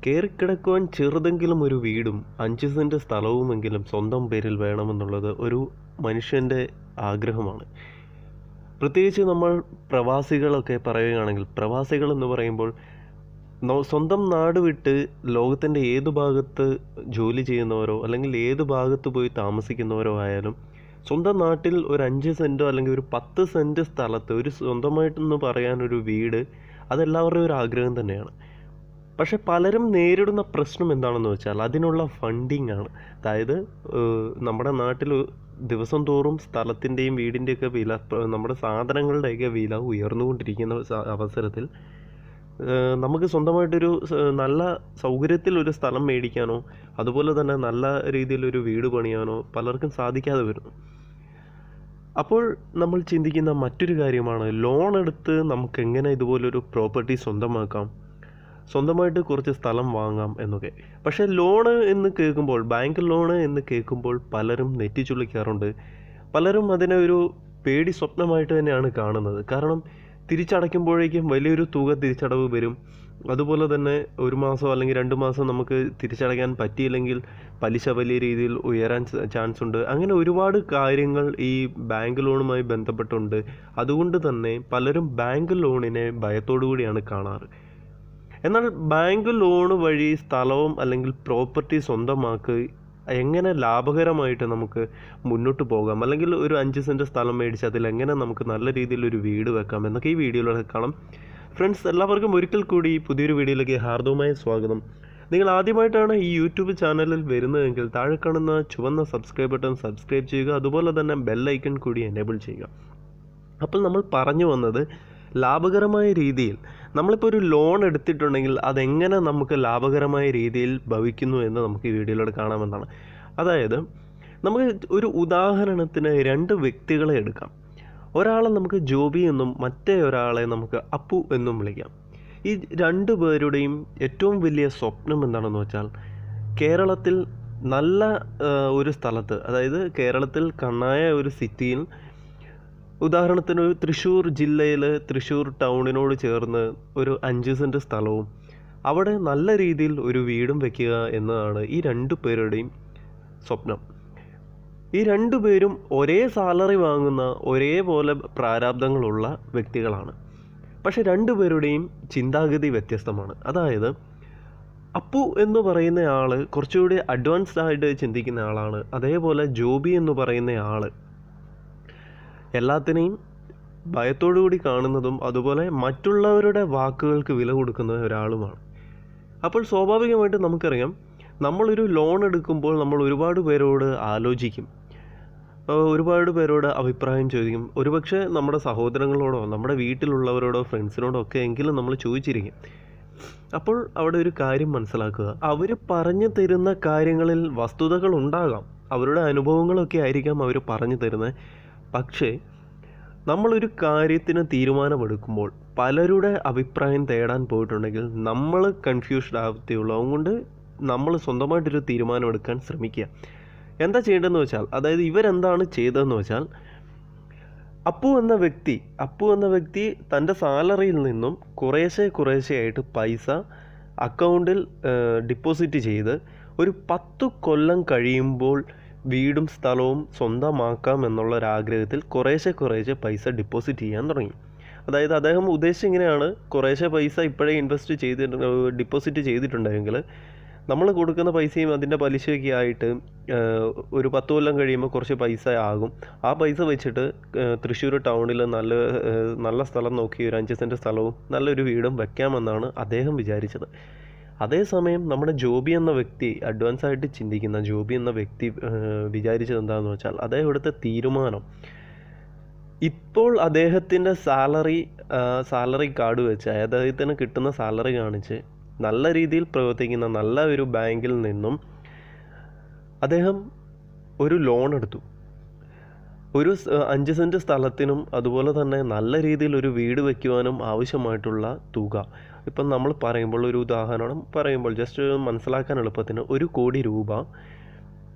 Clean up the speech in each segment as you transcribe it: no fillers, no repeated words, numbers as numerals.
കയറിക്കിടക്കുവാൻ ചെറുതെങ്കിലും ഒരു വീടും 5 സെൻറ്റ് സ്ഥലവുമെങ്കിലും സ്വന്തം പേരിൽ വേണമെന്നുള്ളത് ഒരു മനുഷ്യൻ്റെ ആഗ്രഹമാണ്. പ്രത്യേകിച്ച് നമ്മൾ പ്രവാസികളൊക്കെ പറയുകയാണെങ്കിൽ, പ്രവാസികൾ എന്ന് പറയുമ്പോൾ സ്വന്തം നാട് വിട്ട് ലോകത്തിൻ്റെ ഏത് ഭാഗത്ത് ജോലി ചെയ്യുന്നവരോ അല്ലെങ്കിൽ ഏത് ഭാഗത്ത് പോയി താമസിക്കുന്നവരോ ആയാലും സ്വന്തം നാട്ടിൽ ഒരു 5 സെൻറ്റോ അല്ലെങ്കിൽ ഒരു 10 സെൻറ്റ് സ്ഥലത്ത് ഒരു സ്വന്തമായിട്ടെന്ന് പറയാനൊരു വീട്, അതെല്ലാവരുടെയും ഒരു ആഗ്രഹം തന്നെയാണ്. പക്ഷെ പലരും നേരിടുന്ന പ്രശ്നം എന്താണെന്ന് വെച്ചാൽ അതിനുള്ള ഫണ്ടിങ് ആണ്. അതായത് നമ്മുടെ നാട്ടിൽ ദിവസം തോറും സ്ഥലത്തിൻ്റെയും വീടിൻ്റെയൊക്കെ വില, നമ്മുടെ സാധനങ്ങളുടെയൊക്കെ വില ഉയർന്നുകൊണ്ടിരിക്കുന്ന അവസരത്തിൽ നമുക്ക് സ്വന്തമായിട്ടൊരു നല്ല സൗകര്യത്തിലൊരു സ്ഥലം മേടിക്കാനോ അതുപോലെ തന്നെ നല്ല രീതിയിലൊരു വീട് പണിയാനോ പലർക്കും സാധിക്കാതെ വരുന്നു. അപ്പോൾ നമ്മൾ ചിന്തിക്കുന്ന മറ്റൊരു കാര്യമാണ്, ലോൺ എടുത്ത് നമുക്ക് എങ്ങനെ ഇതുപോലൊരു പ്രോപ്പർട്ടി സ്വന്തമാക്കാം, സ്വന്തമായിട്ട് കുറച്ച് സ്ഥലം വാങ്ങാം എന്നൊക്കെ. പക്ഷേ ലോണ് എന്ന് കേൾക്കുമ്പോൾ, ബാങ്ക് ലോണ് എന്ന് കേൾക്കുമ്പോൾ പലരും നെറ്റിച്ചുളിക്കാറുണ്ട്. പലരും അതിനെ ഒരു പേടി സ്വപ്നമായിട്ട് തന്നെയാണ് കാണുന്നത്. കാരണം തിരിച്ചടയ്ക്കുമ്പോഴേക്കും വലിയൊരു തുക തിരിച്ചടവ് വരും. അതുപോലെ തന്നെ 1 മാസം അല്ലെങ്കിൽ 2 മാസം നമുക്ക് തിരിച്ചടയ്ക്കാൻ പറ്റിയില്ലെങ്കിൽ പലിശ വലിയ രീതിയിൽ ഉയരാൻ ചാൻസ് ഉണ്ട്. അങ്ങനെ ഒരുപാട് കാര്യങ്ങൾ ഈ ബാങ്ക് ലോണുമായി ബന്ധപ്പെട്ടുണ്ട്. അതുകൊണ്ട് തന്നെ പലരും ബാങ്ക് ലോണിനെ ഭയത്തോടു കൂടിയാണ് കാണാറ്. എന്നാൽ ബാങ്ക് ലോൺ വഴി സ്ഥലവും അല്ലെങ്കിൽ പ്രോപ്പർട്ടി സ്വന്തമാക്കി എങ്ങനെ ലാഭകരമായിട്ട് നമുക്ക് മുന്നോട്ട് പോകാം, അല്ലെങ്കിൽ ഒരു 5 സെൻറ്റ് സ്ഥലം മേടിച്ച് അതിൽ എങ്ങനെ നമുക്ക് നല്ല രീതിയിലൊരു വീട് വെക്കാം എന്നൊക്കെ ഈ വീഡിയോയിലൂടെ കാണാം. ഫ്രണ്ട്സ്, എല്ലാവർക്കും ഒരിക്കൽ കൂടി പുതിയൊരു വീഡിയോയിലേക്ക് ഹാർദവമായ സ്വാഗതം. നിങ്ങൾ ആദ്യമായിട്ടാണ് ഈ യൂട്യൂബ് ചാനലിൽ വരുന്നതെങ്കിൽ താഴെ കാണുന്ന ചുവന്ന സബ്സ്ക്രൈബ് ബട്ടൺ സബ്സ്ക്രൈബ് ചെയ്യുക. അതുപോലെ തന്നെ ബെല്ലൈക്കൺ കൂടി എനേബിൾ ചെയ്യുക. അപ്പോൾ നമ്മൾ പറഞ്ഞു വന്നത്, ലാഭകരമായ രീതിയിൽ നമ്മളിപ്പോൾ ഒരു ലോൺ എടുത്തിട്ടുണ്ടെങ്കിൽ അതെങ്ങനെ നമുക്ക് ലാഭകരമായ രീതിയിൽ ഭവിക്കുന്നു എന്ന് നമുക്ക് ഈ വീഡിയോയിലൂടെ കാണാമെന്നാണ്. അതായത് നമുക്ക് ഒരു ഉദാഹരണത്തിന് 2 വ്യക്തികളെ എടുക്കാം. ഒരാളെ നമുക്ക് ജോബി എന്നും മറ്റേ ഒരാളെ നമുക്ക് അപ്പു എന്നും വിളിക്കാം. ഈ 2 പേരുടെയും ഏറ്റവും വലിയ സ്വപ്നം എന്താണെന്ന് വെച്ചാൽ, കേരളത്തിൽ നല്ല ഒരു സ്ഥലത്ത്, അതായത് കേരളത്തിൽ കണ്ണായ ഒരു സിറ്റിയിൽ, ഉദാഹരണത്തിന് തൃശ്ശൂർ ജില്ലയിൽ തൃശ്ശൂർ ടൗണിനോട് ചേർന്ന് ഒരു 5 സെൻറ്റ് സ്ഥലവും അവിടെ നല്ല രീതിയിൽ ഒരു വീടും വയ്ക്കുക എന്നതാണ് ഈ 2 പേരുടെയും സ്വപ്നം. ഈ 2 പേരും ഒരേ സാലറി വാങ്ങുന്ന, ഒരേപോലെ പ്രാരാബ്ദങ്ങളുള്ള വ്യക്തികളാണ്. പക്ഷെ 2 പേരുടെയും ചിന്താഗതി വ്യത്യസ്തമാണ്. അതായത് അപ്പു എന്ന് പറയുന്ന ആൾ കുറച്ചുകൂടി അഡ്വാൻസ്ഡ് ആയിട്ട് ചിന്തിക്കുന്ന ആളാണ്. അതേപോലെ ജോബി എന്ന് പറയുന്ന ആൾ എല്ലാത്തിനെയും ഭയത്തോടു കൂടി കാണുന്നതും അതുപോലെ മറ്റുള്ളവരുടെ വാക്കുകൾക്ക് വില കൊടുക്കുന്ന ഒരാളുമാണ്. അപ്പോൾ സ്വാഭാവികമായിട്ട് നമുക്കറിയാം, നമ്മളൊരു ലോൺ എടുക്കുമ്പോൾ നമ്മൾ ഒരുപാട് പേരോട് ആലോചിക്കും, ഒരുപാട് പേരോട് അഭിപ്രായം ചോദിക്കും. ഒരുപക്ഷെ നമ്മുടെ സഹോദരങ്ങളോടോ നമ്മുടെ വീട്ടിലുള്ളവരോടോ ഫ്രണ്ട്സിനോടോ ഒക്കെ എങ്കിലും നമ്മൾ ചോദിച്ചിരിക്കും. അപ്പോൾ അവിടെ ഒരു കാര്യം മനസ്സിലാക്കുക, അവർ പറഞ്ഞു തരുന്ന കാര്യങ്ങളിൽ വസ്തുതകൾ ഉണ്ടാകാം, അവരുടെ അനുഭവങ്ങളൊക്കെ ആയിരിക്കാം അവർ പറഞ്ഞു തരുന്നത്. പക്ഷേ നമ്മളൊരു കാര്യത്തിന് തീരുമാനമെടുക്കുമ്പോൾ പലരുടെ അഭിപ്രായം തേടാൻ പോയിട്ടുണ്ടെങ്കിൽ നമ്മൾ കൺഫ്യൂസ്ഡ് ആവത്തേയുള്ളൂ. അതുകൊണ്ട് നമ്മൾ സ്വന്തമായിട്ടൊരു തീരുമാനമെടുക്കാൻ ശ്രമിക്കുക. എന്താ ചെയ്യേണ്ടതെന്ന് വെച്ചാൽ, അതായത് ഇവരെന്താണ് ചെയ്തതെന്ന് വെച്ചാൽ, അപ്പു എന്ന വ്യക്തി തൻ്റെ സാലറിയിൽ നിന്നും കുറേശ്ശെയായിട്ട് പൈസ അക്കൗണ്ടിൽ ഡിപ്പോസിറ്റ് ചെയ്ത് ഒരു 10 കൊല്ലം കഴിയുമ്പോൾ വീടും സ്ഥലവും സ്വന്തമാക്കാം എന്നുള്ളൊരാഗ്രഹത്തിൽ കുറേശ്ശെ പൈസ ഡിപ്പോസിറ്റ് ചെയ്യാൻ തുടങ്ങി. അതായത് അദ്ദേഹം ഉദ്ദേശിച്ച് ഇങ്ങനെയാണ്, കുറേശ്ശെ പൈസ ഇപ്പോഴേ ഡിപ്പോസിറ്റ് ചെയ്തിട്ടുണ്ടെങ്കിൽ നമ്മൾ കൊടുക്കുന്ന പൈസയും അതിൻ്റെ പലിശയൊക്കെ ആയിട്ട് ഒരു 10 കൊല്ലം കഴിയുമ്പോൾ കുറച്ച് പൈസ ആകും. ആ പൈസ വെച്ചിട്ട് തൃശ്ശൂർ ടൗണിൽ നല്ല സ്ഥലം നോക്കി ഒരു 5 സെൻറ്റ് സ്ഥലവും നല്ലൊരു വീടും വയ്ക്കാമെന്നാണ് അദ്ദേഹം വിചാരിച്ചത്. അതേസമയം നമ്മുടെ ജോബി എന്ന വ്യക്തി, അഡ്വാൻസ് ആയിട്ട് ചിന്തിക്കുന്ന ജോബി എന്ന വ്യക്തി വിചാരിച്ചത് എന്താണെന്ന് വെച്ചാൽ, അദ്ദേഹം എടുത്ത തീരുമാനം, ഇപ്പോൾ അദ്ദേഹത്തിൻ്റെ സാലറി കാർഡ് വെച്ച്, അദ്ദേഹത്തിന് കിട്ടുന്ന സാലറി കാണിച്ച് നല്ല രീതിയിൽ പ്രവർത്തിക്കുന്ന നല്ല ഒരു ബാങ്കിൽ നിന്നും അദ്ദേഹം ഒരു ലോൺ എടുത്തു. ഒരു 5 സെൻറ്റ് സ്ഥലത്തിനും അതുപോലെ തന്നെ നല്ല രീതിയിൽ ഒരു വീട് വയ്ക്കുവാനും ആവശ്യമായിട്ടുള്ള തുക, ഇപ്പം നമ്മൾ പറയുമ്പോൾ ഒരു ഉദാഹരണം പറയുമ്പോൾ ജസ്റ്റ് മനസ്സിലാക്കാൻ എളുപ്പത്തിന് 1 കോടി രൂപ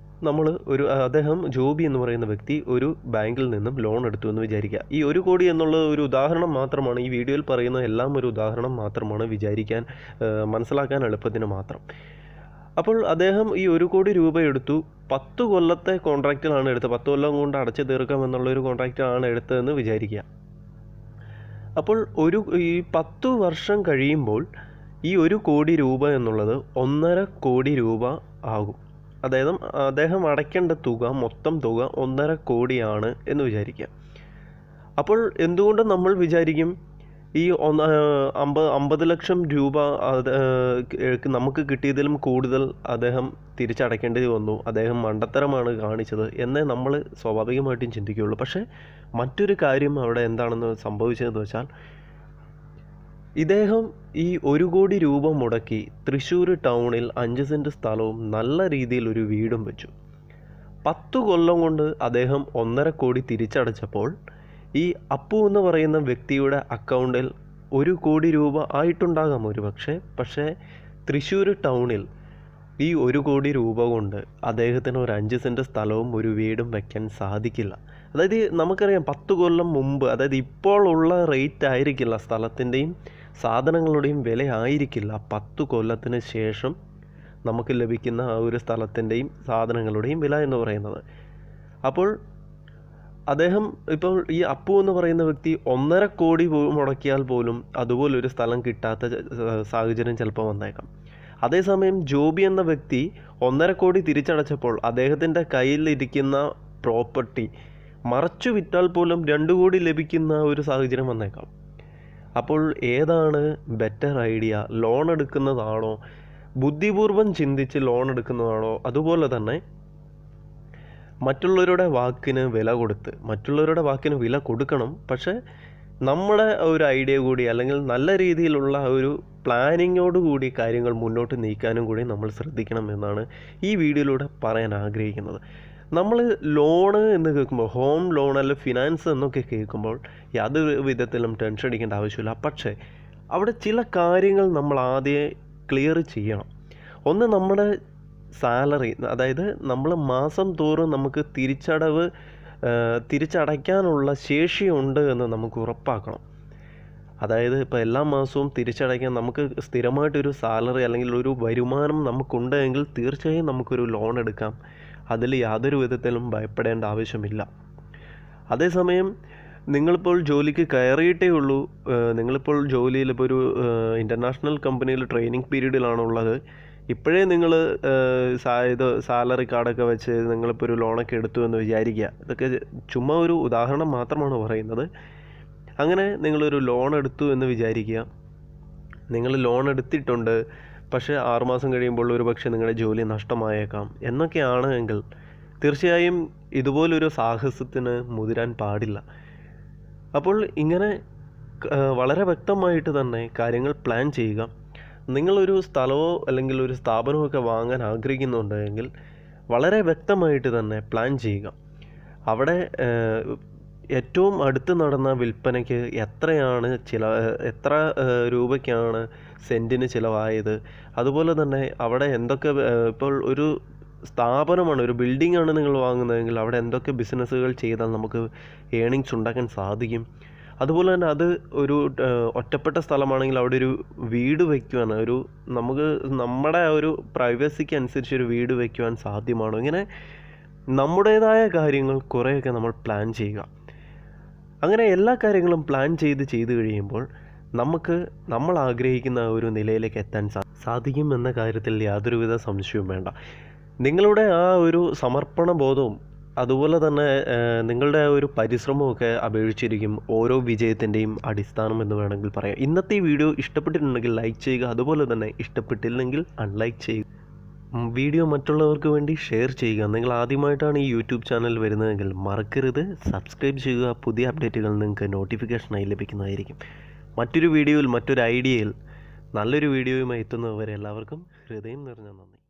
അദ്ദേഹം ജോബി എന്ന് പറയുന്ന വ്യക്തി ഒരു ബാങ്കിൽ നിന്നും ലോൺ എടുത്തു എന്ന് വിചാരിക്കുക. ഈ 1 കോടി എന്നുള്ളത് ഒരു ഉദാഹരണം മാത്രമാണ്. ഈ വീഡിയോയിൽ പറയുന്ന എല്ലാം ഒരു ഉദാഹരണം മാത്രമാണ്, മനസ്സിലാക്കാൻ എളുപ്പത്തിന് മാത്രം. അപ്പോൾ അദ്ദേഹം ഈ 1 കോടി രൂപ എടുത്തു. 10 കൊല്ലത്തെ കോൺട്രാക്റ്റിലാണ് എടുത്തത്. 10 കൊല്ലം കൊണ്ട് അടച്ചു തീർക്കാം എന്നുള്ളൊരു കോൺട്രാക്റ്റാണ് എടുത്തതെന്ന് വിചാരിക്കുക. അപ്പോൾ ഈ 10 വർഷം കഴിയുമ്പോൾ ഈ 1 കോടി രൂപ എന്നുള്ളത് 1.5 കോടി രൂപ ആകും. അതായത് അദ്ദേഹം അടയ്ക്കേണ്ട മൊത്തം തുക 1.5 കോടിയാണ് എന്ന് വിചാരിക്കുക. അപ്പോൾ എന്തുകൊണ്ട് നമ്മൾ വിചാരിക്കും ഈ 50 ലക്ഷം രൂപ നമുക്ക് കിട്ടിയതിലും കൂടുതൽ അദ്ദേഹം തിരിച്ചടയ്ക്കേണ്ടി വന്നു, അദ്ദേഹം മണ്ടത്തരമാണ് കാണിച്ചത് എന്നേ നമ്മൾ സ്വാഭാവികമായിട്ടും ചിന്തിക്കുകയുള്ളൂ. പക്ഷേ മറ്റൊരു കാര്യം അവിടെ എന്താണെന്ന് സംഭവിച്ചതെന്ന് വെച്ചാൽ, ഇദ്ദേഹം ഈ 1 കോടി രൂപ മുടക്കി തൃശ്ശൂർ ടൗണിൽ 5 സെൻറ്റ് സ്ഥലവും നല്ല രീതിയിൽ ഒരു വീടും വെച്ചു. 10 കൊല്ലം കൊണ്ട് അദ്ദേഹം 1.5 കോടി തിരിച്ചടച്ചപ്പോൾ ഈ അപ്പു എന്ന് പറയുന്ന വ്യക്തിയുടെ അക്കൗണ്ടിൽ 1 കോടി രൂപ ആയിട്ടുണ്ടാകാം പക്ഷേ തൃശ്ശൂർ ടൗണിൽ ഈ 1 കോടി രൂപ കൊണ്ട് അദ്ദേഹത്തിന് ഒരു 5 സെൻറ്റ് സ്ഥലവും ഒരു വീടും വയ്ക്കാൻ സാധിക്കില്ല. അതായത് നമുക്കറിയാം 10 കൊല്ലം മുമ്പ്, അതായത് ഇപ്പോൾ ഉള്ള റേറ്റ് ആയിരിക്കില്ല, സ്ഥലത്തിൻ്റെയും സാധനങ്ങളുടെയും വില ആയിരിക്കില്ല 10 കൊല്ലത്തിന് ശേഷം നമുക്ക് ലഭിക്കുന്ന ആ ഒരു സ്ഥലത്തിൻ്റെയും സാധനങ്ങളുടെയും വില എന്ന് പറയുന്നത്. അപ്പോൾ അദ്ദേഹം ഇപ്പോൾ ഈ അപ്പു എന്ന് പറയുന്ന വ്യക്തി 1.5 കോടി മുടക്കിയാൽ പോലും അതുപോലൊരു സ്ഥലം കിട്ടാത്ത സാഹചര്യം ചിലപ്പോൾ വന്നേക്കാം. അതേസമയം ജോബി എന്ന വ്യക്തി 1.5 കോടി തിരിച്ചടച്ചപ്പോൾ അദ്ദേഹത്തിൻ്റെ കയ്യിലിരിക്കുന്ന പ്രോപ്പർട്ടി മറച്ചു വിറ്റാൽ പോലും 2 കോടി ലഭിക്കുന്ന ഒരു സാഹചര്യം വന്നേക്കാം. അപ്പോൾ ഏതാണ് ബെറ്റർ ഐഡിയ? ലോൺ എടുക്കുന്നതാണോ, ബുദ്ധിപൂർവ്വം ചിന്തിച്ച് ലോൺ എടുക്കുന്നതാണോ, അതുപോലെ തന്നെ മറ്റുള്ളവരുടെ വാക്കിന് വില കൊടുക്കണം, പക്ഷേ നമ്മുടെ ഒരു ഐഡിയ കൂടി അല്ലെങ്കിൽ നല്ല രീതിയിലുള്ള ഒരു പ്ലാനിങ്ങോടുകൂടി കാര്യങ്ങൾ മുന്നോട്ട് നീക്കാനും കൂടി നമ്മൾ ശ്രദ്ധിക്കണം എന്നാണ് ഈ വീഡിയോയിലൂടെ പറയാൻ ആഗ്രഹിക്കുന്നത്. നമ്മൾ ലോണ് എന്ന് കേൾക്കുമ്പോൾ, ഹോം ലോൺ അല്ല ഫിനാൻസ് എന്നൊക്കെ കേൾക്കുമ്പോൾ യാതൊരു വിധത്തിലും ടെൻഷൻ അടിക്കേണ്ട ആവശ്യമില്ല. പക്ഷേ അവിടെ ചില കാര്യങ്ങൾ നമ്മൾ ആദ്യം ക്ലിയർ ചെയ്യണം. ഒന്ന്, നമ്മുടെ സാലറി, അതായത് നമ്മൾ മാസം തോറും നമുക്ക് തിരിച്ചടയ്ക്കാനുള്ള ശേഷിയുണ്ട് എന്ന് നമുക്ക് ഉറപ്പാക്കണം. അതായത് ഇപ്പോൾ എല്ലാ മാസവും തിരിച്ചടയ്ക്കാൻ നമുക്ക് സ്ഥിരമായിട്ടൊരു സാലറി അല്ലെങ്കിൽ ഒരു വരുമാനം നമുക്കുണ്ടെങ്കിൽ തീർച്ചയായും നമുക്കൊരു ലോൺ എടുക്കാം. അതിൽ യാതൊരു വിധത്തിലും ഭയപ്പെടേണ്ട ആവശ്യമില്ല. അതേസമയം നിങ്ങളിപ്പോൾ ജോലിക്ക് കയറിയിട്ടേ ഉള്ളൂ, നിങ്ങളിപ്പോൾ ജോലിയിൽ ഇപ്പോൾ ഒരു ഇൻ്റർനാഷണൽ കമ്പനിയിൽ ട്രെയിനിങ് പീരീഡിലാണുള്ളത്, ഇപ്പോഴേ നിങ്ങൾ സാലറി കാർഡൊക്കെ വെച്ച് നിങ്ങളിപ്പോൾ ഒരു ലോണൊക്കെ എടുത്തു എന്ന് വിചാരിക്കുക. ഇതൊക്കെ ചുമ്മാ ഒരു ഉദാഹരണം മാത്രമാണ് പറയുന്നത്. അങ്ങനെ നിങ്ങളൊരു ലോൺ എടുത്തു എന്ന് വിചാരിക്കുക. നിങ്ങൾ ലോൺ എടുത്തിട്ടുണ്ട്, പക്ഷേ 6 മാസം കഴിയുമ്പോൾ ഒരു പക്ഷേ നിങ്ങളുടെ ജോലി നഷ്ടമായേക്കാം എന്നൊക്കെയാണ് എങ്കിൽ തീർച്ചയായും ഇതുപോലൊരു സാഹസത്തിന് മുതിരാൻ പാടില്ല. അപ്പോൾ ഇങ്ങനെ വളരെ വ്യക്തമായിട്ട് തന്നെ കാര്യങ്ങൾ പ്ലാൻ ചെയ്യുക. നിങ്ങളൊരു സ്ഥലമോ അല്ലെങ്കിൽ ഒരു സ്ഥാപനമോ ഒക്കെ വാങ്ങാൻ ആഗ്രഹിക്കുന്നുണ്ടെങ്കിൽ വളരെ വ്യക്തമായിട്ട് തന്നെ പ്ലാൻ ചെയ്യുക. അവിടെ ഏറ്റവും അടുത്ത് നടന്ന വിൽപ്പനയ്ക്ക് എത്ര രൂപയ്ക്കാണ് സെൻറ്റിന് ചിലവായത്, അതുപോലെ തന്നെ അവിടെ എന്തൊക്കെ, ഇപ്പോൾ ഒരു സ്ഥാപനമാണ്, ഒരു ബിൽഡിംഗ് ആണ് നിങ്ങൾ വാങ്ങുന്നതെങ്കിൽ അവിടെ എന്തൊക്കെ ബിസിനസ്സുകൾ ചെയ്താൽ നമുക്ക് ഏണിങ്സ് ഉണ്ടാക്കാൻ സാധിക്കും. അതുപോലെ തന്നെ അത് ഒരു ഒറ്റപ്പെട്ട സ്ഥലമാണെങ്കിൽ അവിടെ ഒരു വീട് വയ്ക്കുവാൻ, നമുക്ക് നമ്മുടെ ഒരു പ്രൈവസിക്ക് അനുസരിച്ച് ഒരു വീട് വയ്ക്കുവാൻ സാധ്യമാണോ, ഇങ്ങനെ നമ്മുടേതായ കാര്യങ്ങൾ കുറേയൊക്കെ നമ്മൾ പ്ലാൻ ചെയ്യുക. അങ്ങനെ എല്ലാ കാര്യങ്ങളും പ്ലാൻ ചെയ്ത് കഴിയുമ്പോൾ നമ്മൾ ആഗ്രഹിക്കുന്ന ഒരു നിലയിലേക്ക് എത്താൻ സാധിക്കും എന്ന കാര്യത്തിൽ യാതൊരുവിധ സംശയവും വേണ്ട. നിങ്ങളുടെ ആ ഒരു സമർപ്പണ ബോധവും അതുപോലെ തന്നെ നിങ്ങളുടെ ഒരു പരിശ്രമമൊക്കെ അപേക്ഷിച്ചിരിക്കും ഓരോ വിജയത്തിൻ്റെയും അടിസ്ഥാനം എന്ന് വേണമെങ്കിൽ പറയാം. ഇന്നത്തെ ഈ വീഡിയോ ഇഷ്ടപ്പെട്ടിട്ടുണ്ടെങ്കിൽ ലൈക്ക് ചെയ്യുക, അതുപോലെ തന്നെ ഇഷ്ടപ്പെട്ടില്ലെങ്കിൽ അൺലൈക്ക് ചെയ്യുക. വീഡിയോ മറ്റുള്ളവർക്ക് വേണ്ടി ഷെയർ ചെയ്യുക. നിങ്ങൾ ആദ്യമായിട്ടാണ് ഈ യൂട്യൂബ് ചാനൽ വരുന്നതെങ്കിൽ മറക്കരുത് സബ്സ്ക്രൈബ് ചെയ്യുക. പുതിയ അപ്ഡേറ്റുകൾ നിങ്ങൾക്ക് നോട്ടിഫിക്കേഷനായി ലഭിക്കുന്നതായിരിക്കും. മറ്റൊരു വീഡിയോയിൽ മറ്റൊരു ഐഡിയയിൽ നല്ലൊരു വീഡിയോയുമായി എത്തുന്നതുവരെ എല്ലാവർക്കും ഹൃദയം നിറഞ്ഞ നന്ദി.